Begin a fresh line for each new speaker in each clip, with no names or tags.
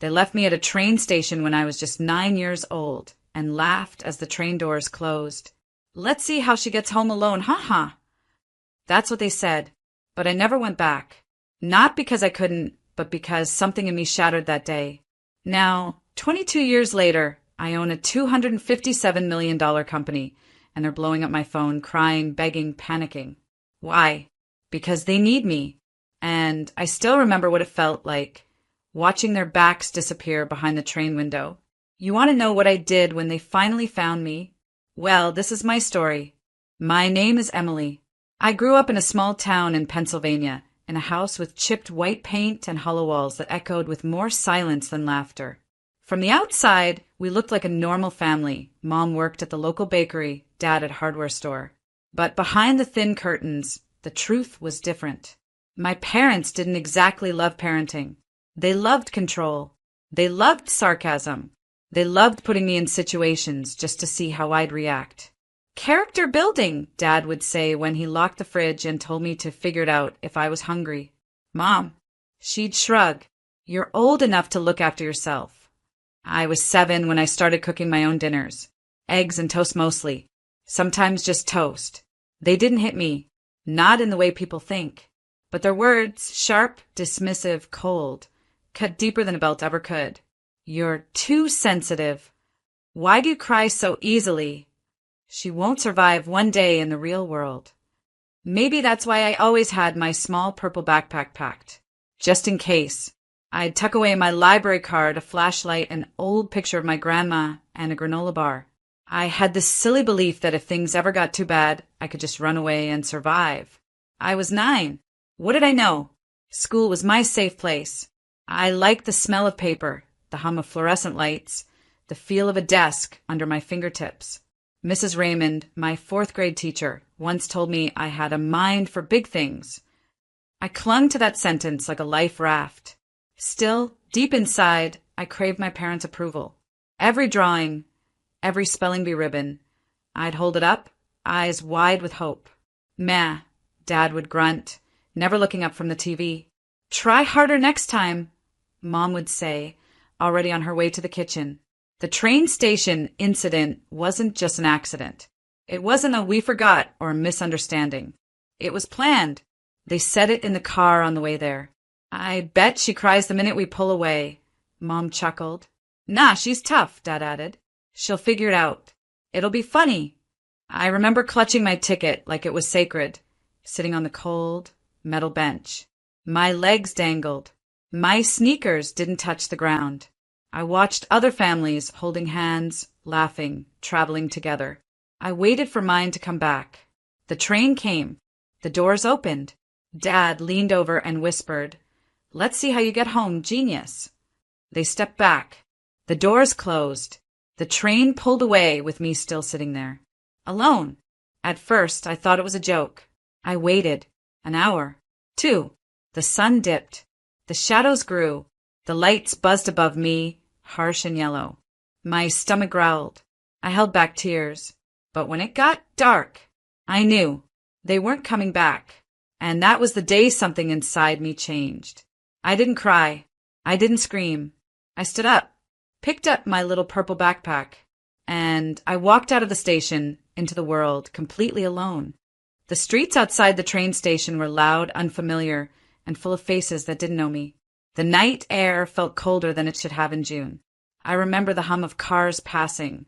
They left me at a train station when I was just 9 years old and laughed as the train doors closed. Let's see how she gets home alone, haha. That's what they said, but I never went back. Not because I couldn't, but because something in me shattered that day. Now, 22 years later, I own a $257 million company, and they're blowing up my phone, crying, begging, panicking. Why? Because they need me. And I still remember what it felt like, watching their backs disappear behind the train window. You want to know what I did when they finally found me? Well, this is my story. My name is Emily. I grew up in a small town in Pennsylvania, in a house with chipped white paint and hollow walls that echoed with more silence than laughter. From the outside, we looked like a normal family. Mom worked at the local bakery, Dad at a hardware store. But behind the thin curtains, the truth was different. My parents didn't exactly love parenting. They loved control. They loved sarcasm. They loved putting me in situations just to see how I'd react. Character building, Dad would say when he locked the fridge and told me to figure it out if I was hungry. Mom, she'd shrug. You're old enough to look after yourself. I was 7 when I started cooking my own dinners. Eggs and toast mostly. Sometimes just toast. They didn't hit me. Not in the way people think. But their words, sharp, dismissive, cold, cut deeper than a belt ever could. You're too sensitive. Why do you cry so easily? She won't survive one day in the real world. Maybe that's why I always had my small purple backpack packed. Just in case. I'd tuck away my library card, a flashlight, an old picture of my grandma, and a granola bar. I had this silly belief that if things ever got too bad, I could just run away and survive. I was 9. What did I know? School was my safe place. I liked the smell of paper, the hum of fluorescent lights, the feel of a desk under my fingertips. Mrs. Raymond, my 4th grade teacher, once told me I had a mind for big things. I clung to that sentence like a life raft. Still, deep inside, I craved my parents' approval. Every drawing, every spelling bee ribbon, I'd hold it up, eyes wide with hope. Meh, Dad would grunt, never looking up from the TV. Try harder next time, Mom would say, already on her way to the kitchen. The train station incident wasn't just an accident. It wasn't a we forgot or a misunderstanding. It was planned. They said it in the car on the way there. I bet she cries the minute we pull away, Mom chuckled. Nah, she's tough, Dad added. She'll figure it out. It'll be funny. I remember clutching my ticket like it was sacred, sitting on the cold, metal bench. My legs dangled. My sneakers didn't touch the ground. I watched other families holding hands, laughing, traveling together. I waited for mine to come back. The train came. The doors opened. Dad leaned over and whispered, "Let's see how you get home, genius." They stepped back. The doors closed. The train pulled away with me still sitting there. Alone. At first, I thought it was a joke. I waited. An hour. 2. The sun dipped. The shadows grew. The lights buzzed above me, harsh and yellow. My stomach growled. I held back tears. But when it got dark, I knew they weren't coming back. And that was the day something inside me changed. I didn't cry. I didn't scream. I stood up, picked up my little purple backpack, and I walked out of the station into the world completely alone. The streets outside the train station were loud, unfamiliar, and full of faces that didn't know me. The night air felt colder than it should have in June. I remember the hum of cars passing,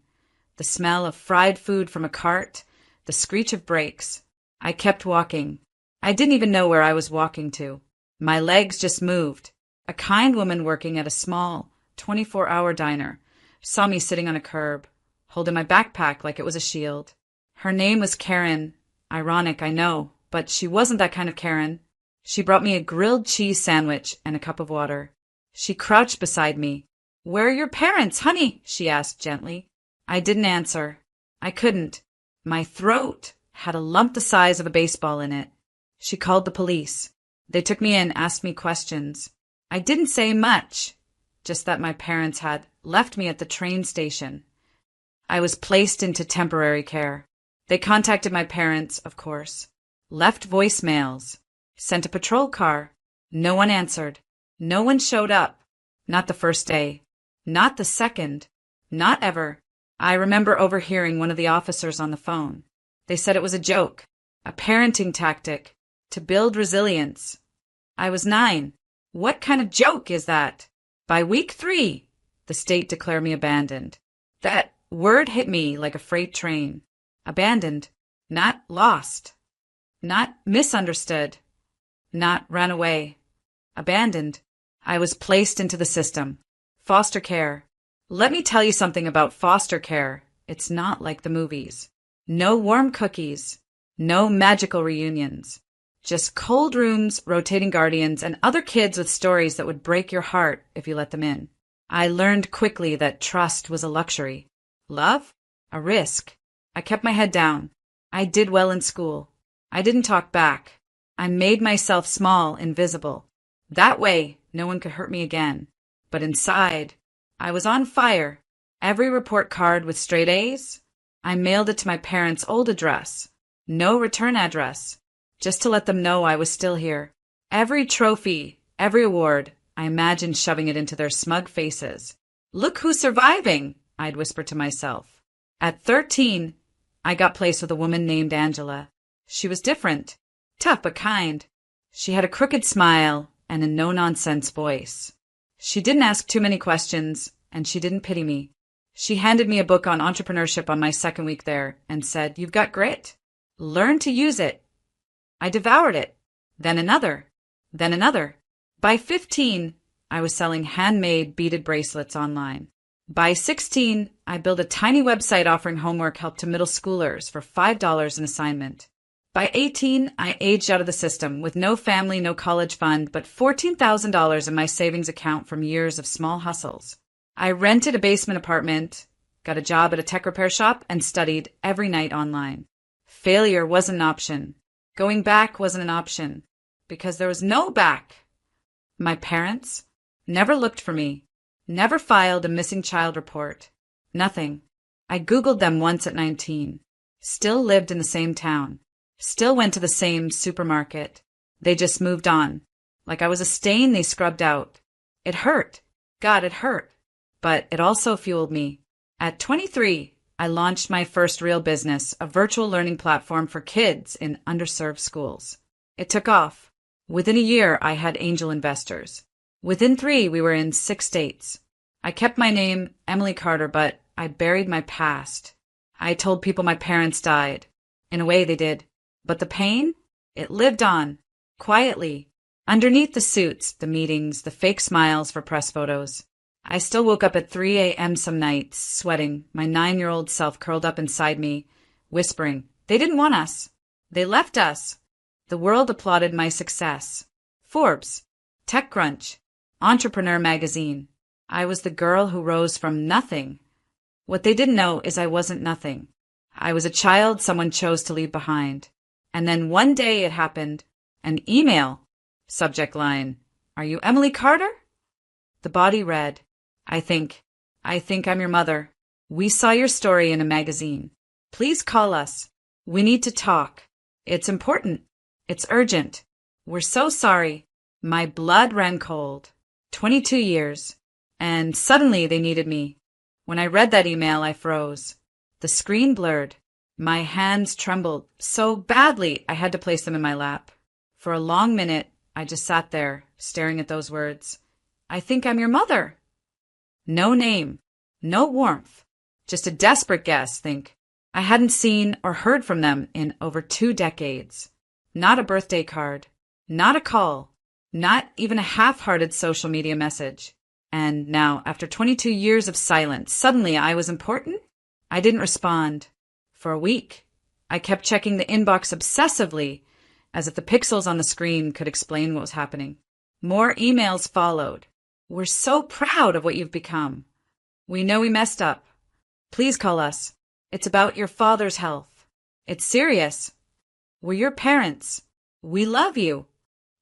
the smell of fried food from a cart, the screech of brakes. I kept walking. I didn't even know where I was walking to. My legs just moved. A kind woman working at a small, 24-hour diner saw me sitting on a curb, holding my backpack like it was a shield. Her name was Karen. Ironic, I know, but she wasn't that kind of Karen. She brought me a grilled cheese sandwich and a cup of water. She crouched beside me. "Where are your parents, honey?" she asked gently. I didn't answer. I couldn't. My throat had a lump the size of a baseball in it. She called the police. They took me in, asked me questions. I didn't say much, just that my parents had left me at the train station. I was placed into temporary care. They contacted my parents, of course, left voicemails, sent a patrol car. No one answered. No one showed up. Not the first day. Not the second. Not ever. I remember overhearing one of the officers on the phone. They said it was a joke, a parenting tactic, to build resilience. I was 9. What kind of joke is that? By week 3, the state declared me abandoned. That word hit me like a freight train. Abandoned, not lost, not misunderstood, not ran away. Abandoned. I was placed into the system. Foster care. Let me tell you something about foster care. It's not like the movies. No warm cookies. No magical reunions. Just cold rooms, rotating guardians, and other kids with stories that would break your heart if you let them in. I learned quickly that trust was a luxury. Love? A risk. I kept my head down. I did well in school. I didn't talk back. I made myself small, invisible. That way, no one could hurt me again. But inside, I was on fire. Every report card with straight A's, I mailed it to my parents' old address. No return address. Just to let them know I was still here. Every trophy, every award, I imagined shoving it into their smug faces. Look who's surviving, I'd whisper to myself. At 13, I got placed with a woman named Angela. She was different, tough but kind. She had a crooked smile and a no-nonsense voice. She didn't ask too many questions, and she didn't pity me. She handed me a book on entrepreneurship on my second week there and said, "You've got grit. Learn to use it." I devoured it. Then another. Then another. By 15, I was selling handmade beaded bracelets online. By 16, I built a tiny website offering homework help to middle schoolers for $5 an assignment. By 18, I aged out of the system with no family, no college fund, but $14,000 in my savings account from years of small hustles. I rented a basement apartment, got a job at a tech repair shop, and studied every night online. Failure wasn't an option. Going back wasn't an option, because there was no back. My parents never looked for me, never filed a missing child report. Nothing. I Googled them once at 19. Still lived in the same town. Still went to the same supermarket. They just moved on. Like I was a stain they scrubbed out. It hurt. God, it hurt. But it also fueled me. At 23, I launched my first real business, a virtual learning platform for kids in underserved schools. It took off. Within a year, I had angel investors. Within 3, we were in 6 states. I kept my name, Emily Carter, but I buried my past. I told people my parents died. In a way, they did. But the pain? It lived on. Quietly. Underneath the suits, the meetings, the fake smiles for press photos. I still woke up at 3 a.m. some nights, sweating, my 9-year-old self curled up inside me, whispering, "They didn't want us. They left us." The world applauded my success. Forbes, TechCrunch, Entrepreneur magazine. I was the girl who rose from nothing. What they didn't know is I wasn't nothing. I was a child someone chose to leave behind. And then one day it happened. An email. Subject line, "Are you Emily Carter?" The body read, I think I'm your mother. We saw your story in a magazine. Please call us. We need to talk. It's important. It's urgent. We're so sorry." My blood ran cold. 22 years. And suddenly they needed me. When I read that email, I froze. The screen blurred. My hands trembled so badly I had to place them in my lap. For a long minute, I just sat there, staring at those words. "I think I'm your mother." No name, no warmth, just a desperate guess, I hadn't seen or heard from them in over 2 decades. Not a birthday card, not a call, not even a half-hearted social media message. And now, after 22 years of silence, suddenly I was important? I didn't respond. For a week, I kept checking the inbox obsessively, as if the pixels on the screen could explain what was happening. More emails followed. "We're so proud of what you've become. We know we messed up. Please call us. It's about your father's health. It's serious. We're your parents. We love you."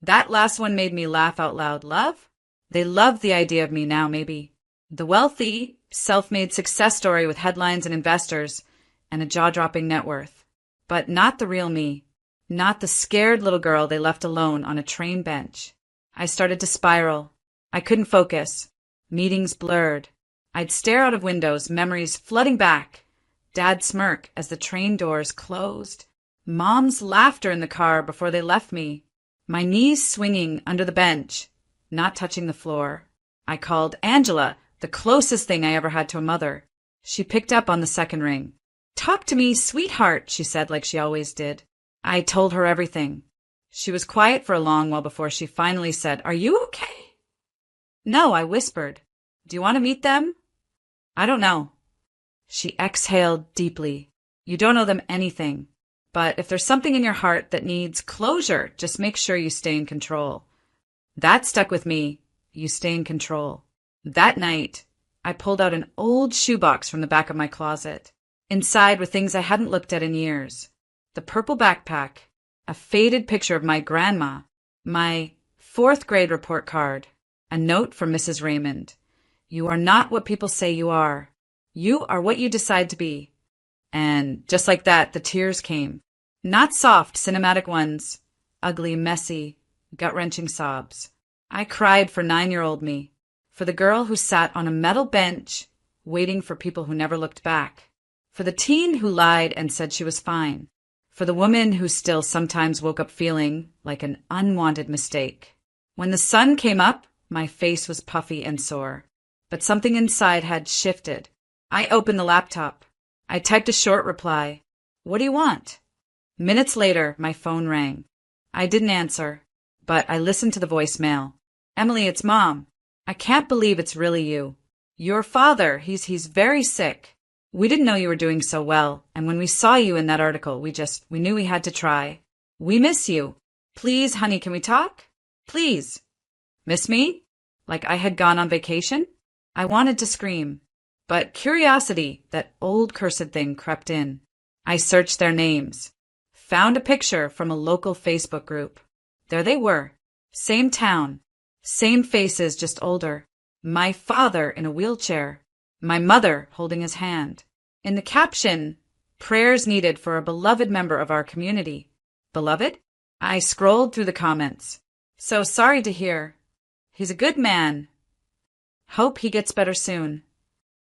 That last one made me laugh out loud. Love? They love the idea of me now, maybe. The wealthy, self-made success story with headlines and investors and a jaw-dropping net worth. But not the real me. Not the scared little girl they left alone on a train bench. I started to spiral. I couldn't focus. Meetings blurred. I'd stare out of windows, memories flooding back. Dad smirk as the train doors closed. Mom's laughter in the car before they left me. My knees swinging under the bench, not touching the floor. I called Angela, the closest thing I ever had to a mother. She picked up on the second ring. "Talk to me, sweetheart," she said like she always did. I told her everything. She was quiet for a long while before she finally said, "Are you okay?" "No," I whispered. "Do you want to meet them?" "I don't know." She exhaled deeply. "You don't owe them anything. But if there's something in your heart that needs closure, just make sure you stay in control." That stuck with me. You stay in control. That night, I pulled out an old shoebox from the back of my closet. Inside were things I hadn't looked at in years. The purple backpack, a faded picture of my grandma, my 4th grade report card, a note from Mrs. Raymond. "You are not what people say you are. You are what you decide to be." And just like that, the tears came. Not soft, cinematic ones. Ugly, messy, gut-wrenching sobs. I cried for 9-year-old me. For the girl who sat on a metal bench, waiting for people who never looked back. For the teen who lied and said she was fine. For the woman who still sometimes woke up feeling like an unwanted mistake. When the sun came up, my face was puffy and sore. But something inside had shifted. I opened the laptop. I typed a short reply. "What do you want?" Minutes later, my phone rang. I didn't answer, but I listened to the voicemail. "Emily, it's Mom. I can't believe it's really you. Your father, he's very sick. We didn't know you were doing so well, and when we saw you in that article, we knew we had to try. We miss you. Please, honey, can we talk? Please." Miss me? Like I had gone on vacation? I wanted to scream. But curiosity, that old cursed thing, crept in. I searched their names. Found a picture from a local Facebook group. There they were. Same town. Same faces, just older. My father in a wheelchair. My mother holding his hand. In the caption, "Prayers needed for a beloved member of our community." Beloved? I scrolled through the comments. "So sorry to hear. He's a good man. Hope he gets better soon."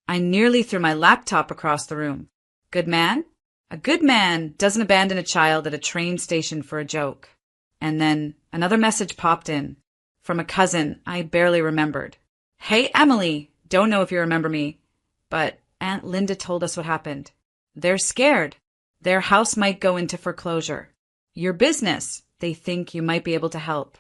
I nearly threw my laptop across the room. Good man? A good man doesn't abandon a child at a train station for a joke. And then another message popped in. From a cousin I barely remembered. "Hey, Emily, don't know if you remember me, but Aunt Linda told us what happened. They're scared. Their house might go into foreclosure. Your business, they think you might be able to help."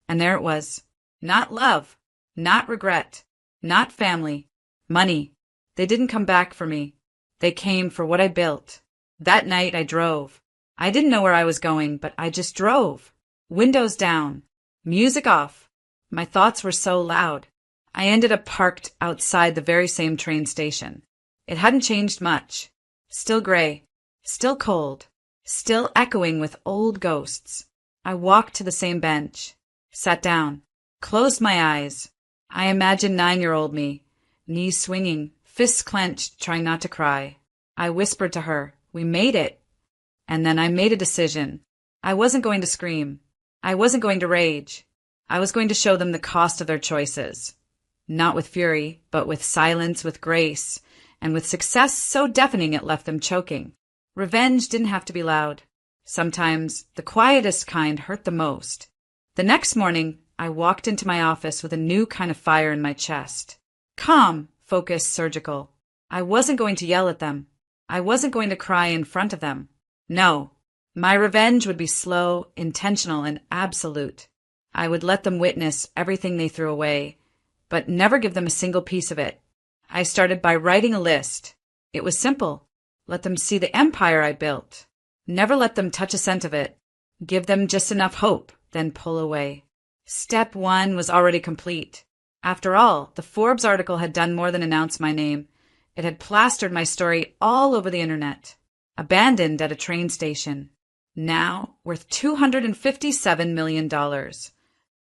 And there it was. Not love, not regret, not family, money. They didn't come back for me. They came for what I built. That night I drove. I didn't know where I was going, but I just drove. Windows down. Music off. My thoughts were so loud. I ended up parked outside the very same train station. It hadn't changed much. Still gray. Still cold. Still echoing with old ghosts. I walked to the same bench. Sat down. Closed my eyes. I imagined 9-year-old me. Knees swinging. Fists clenched, trying not to cry. I whispered to her, "We made it." And then I made a decision. I wasn't going to scream. I wasn't going to rage. I was going to show them the cost of their choices. Not with fury, but with silence, with grace, and with success so deafening it left them choking. Revenge didn't have to be loud. Sometimes the quietest kind hurt the most. The next morning, I walked into my office with a new kind of fire in my chest. Calm, focused, surgical. I wasn't going to yell at them. I wasn't going to cry in front of them. No, my revenge would be slow, intentional, and absolute. I would let them witness everything they threw away, but never give them a single piece of it. I started by writing a list. It was simple. Let them see the empire I built. Never let them touch a cent of it. Give them just enough hope, then pull away. Step 1 was already complete. After all, the Forbes article had done more than announce my name. It had plastered my story all over the internet. Abandoned at a train station. Now worth $257 million.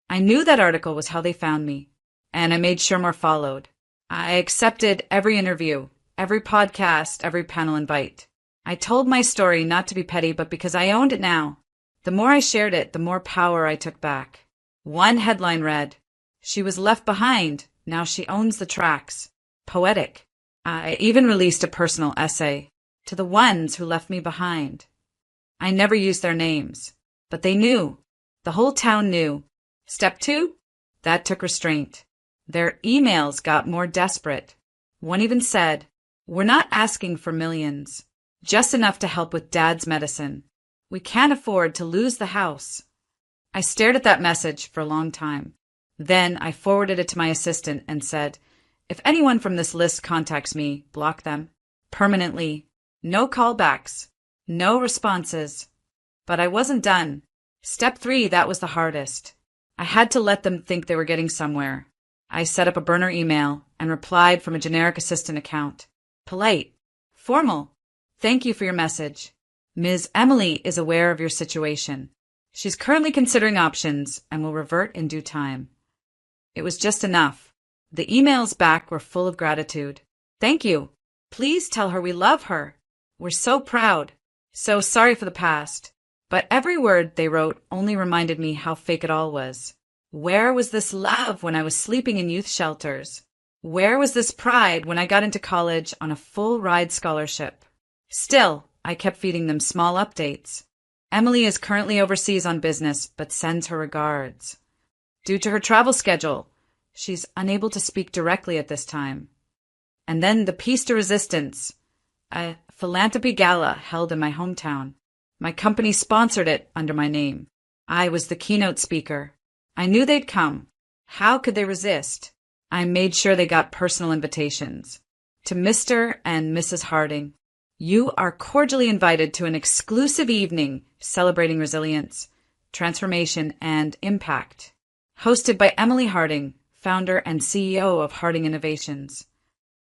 I knew that article was how they found me, and I made sure more followed. I accepted every interview, every podcast, every panel invite. I told my story not to be petty, but because I owned it now. The more I shared it, the more power I took back. One headline read, "She was left behind, Now she owns the tracks. Poetic. I even released a personal essay to the ones who left me behind. I never used their names, but they knew. The whole town knew. Step 2? That took restraint. Their emails got more desperate. One even said, "We're not asking for millions, just enough to help with Dad's medicine. We can't afford to lose the house." I stared at that message for a long time. Then I forwarded it to my assistant and said, "If anyone from this list contacts me, block them. Permanently. No callbacks. No responses." But I wasn't done. Step 3, that was the hardest. I had to let them think they were getting somewhere. I set up a burner email and replied from a generic assistant account. Polite. Formal. "Thank you for your message. Ms. Emily is aware of your situation. She's currently considering options and will revert in due time." It was just enough. The emails back were full of gratitude. "Thank you. Please tell her we love her. We're so proud. So sorry for the past." But every word they wrote only reminded me how fake it all was. Where was this love when I was sleeping in youth shelters? Where was this pride when I got into college on a full-ride scholarship? Still, I kept feeding them small updates. "Emily is currently overseas on business, but sends her regards. Due to her travel schedule, she's unable to speak directly at this time." And then the piece de resistance, a philanthropy gala held in my hometown. My company sponsored it under my name. I was the keynote speaker. I knew they'd come. How could they resist? I made sure they got personal invitations. To Mr. and Mrs. Harding, "You are cordially invited to an exclusive evening celebrating resilience, transformation, and impact, hosted by Emily Harding, founder and CEO of Harding Innovations."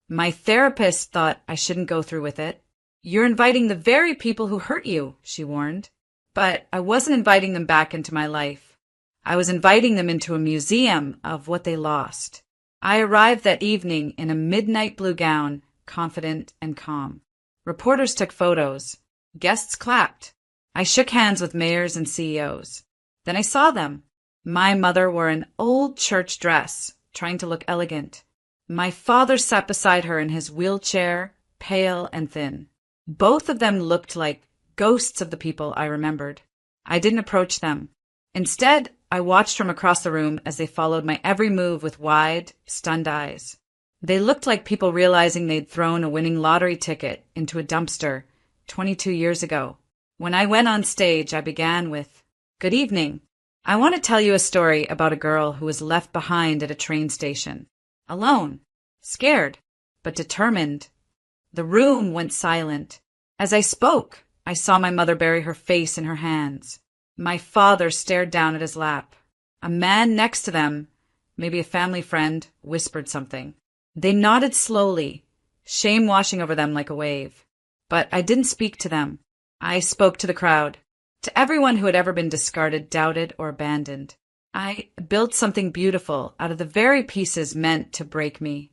My therapist thought I shouldn't go through with it. "You're inviting the very people who hurt you," she warned. But I wasn't inviting them back into my life. I was inviting them into a museum of what they lost. I arrived that evening in a midnight blue gown, confident and calm. Reporters took photos. Guests clapped. I shook hands with mayors and CEOs. Then I saw them. My mother wore an old church dress, trying to look elegant. My father sat beside her in his wheelchair, pale and thin. Both of them looked like ghosts of the people I remembered. I didn't approach them. Instead, I watched from across the room as they followed my every move with wide, stunned eyes. They looked like people realizing they'd thrown a winning lottery ticket into a dumpster 22 years ago. When I went on stage, I began with, "Good evening. I want to tell you a story about a girl who was left behind at a train station. Alone. Scared. But determined." The room went silent. As I spoke, I saw my mother bury her face in her hands. My father stared down at his lap. A man next to them, maybe a family friend, whispered something. They nodded slowly, shame washing over them like a wave. But I didn't speak to them. I spoke to the crowd, to everyone who had ever been discarded, doubted, or abandoned. I built something beautiful out of the very pieces meant to break me.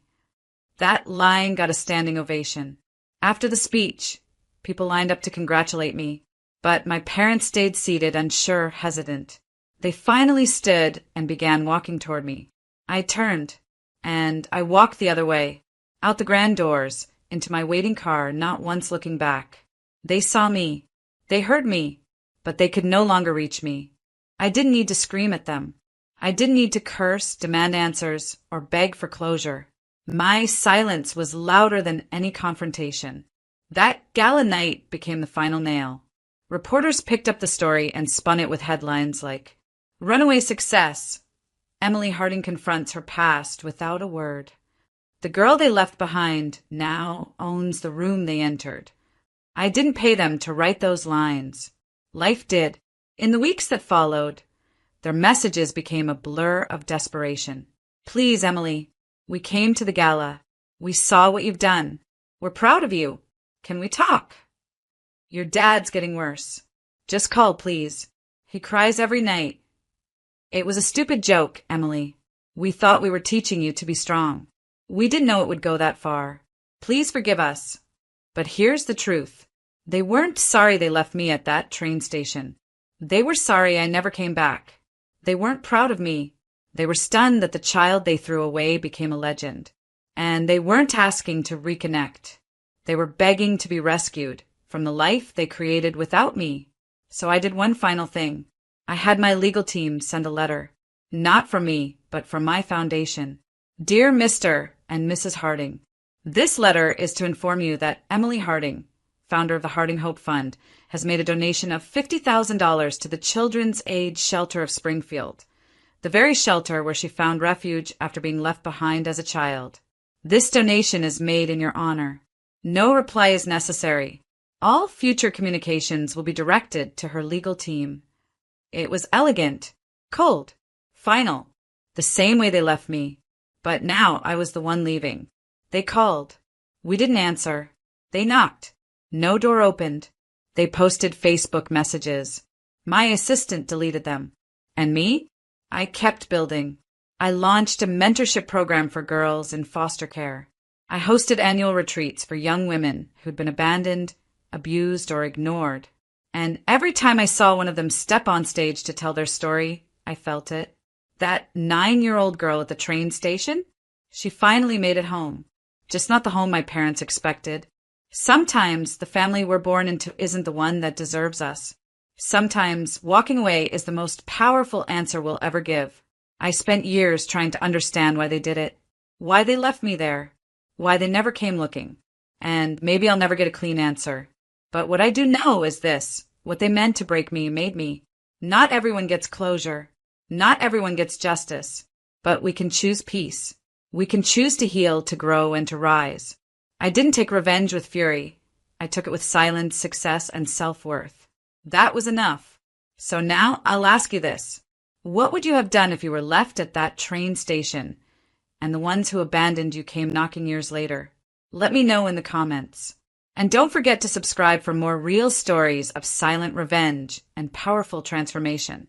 That line got a standing ovation. After the speech, people lined up to congratulate me. But my parents stayed seated, unsure, hesitant. They finally stood and began walking toward me. I turned, and I walked the other way, out the grand doors, into my waiting car, not once looking back. They saw me. They heard me, but they could no longer reach me. I didn't need to scream at them. I didn't need to curse, demand answers, or beg for closure. My silence was louder than any confrontation. That gala night became the final nail. Reporters picked up the story and spun it with headlines like, "Runaway Success. Emily Harding confronts her past without a word." The girl they left behind now owns the room they entered. I didn't pay them to write those lines. Life did. In the weeks that followed, their messages became a blur of desperation. "Please, Emily, we came to the gala. We saw what you've done. We're proud of you. Can we talk? Your dad's getting worse. Just call, please. He cries every night. It was a stupid joke, Emily. We thought we were teaching you to be strong. We didn't know it would go that far. Please forgive us." But here's the truth. They weren't sorry they left me at that train station. They were sorry I never came back. They weren't proud of me. They were stunned that the child they threw away became a legend. And they weren't asking to reconnect. They were begging to be rescued from the life they created without me. So I did one final thing. I had my legal team send a letter. Not from me, but from my foundation. Dear Mr. and Mrs. Harding, this letter is to inform you that Emily Harding, founder of the Harding Hope Fund, has made a donation of $50,000 to the Children's Aid Shelter of Springfield, the very shelter where she found refuge after being left behind as a child. This donation is made in your honor. No reply is necessary. All future communications will be directed to her legal team. It was elegant, cold, final, the same way they left me. But now I was the one leaving. They called. We didn't answer. They knocked. No door opened. They posted Facebook messages. My assistant deleted them. And me? I kept building. I launched a mentorship program for girls in foster care. I hosted annual retreats for young women who'd been abandoned, abused, or ignored. And every time I saw one of them step on stage to tell their story, I felt it. That 9-year-old girl at the train station? She finally made it home. Just not the home my parents expected. Sometimes the family we're born into isn't the one that deserves us. Sometimes walking away is the most powerful answer we'll ever give. I spent years trying to understand why they did it, why they left me there, why they never came looking. And maybe I'll never get a clean answer. But what I do know is this: what they meant to break me made me. Not everyone gets closure. Not everyone gets justice. But we can choose peace. We can choose to heal, to grow, and to rise. I didn't take revenge with fury. I took it with silence, success, and self-worth. That was enough. So now I'll ask you this. What would you have done if you were left at that train station and the ones who abandoned you came knocking years later? Let me know in the comments. And don't forget to subscribe for more real stories of silent revenge and powerful transformation.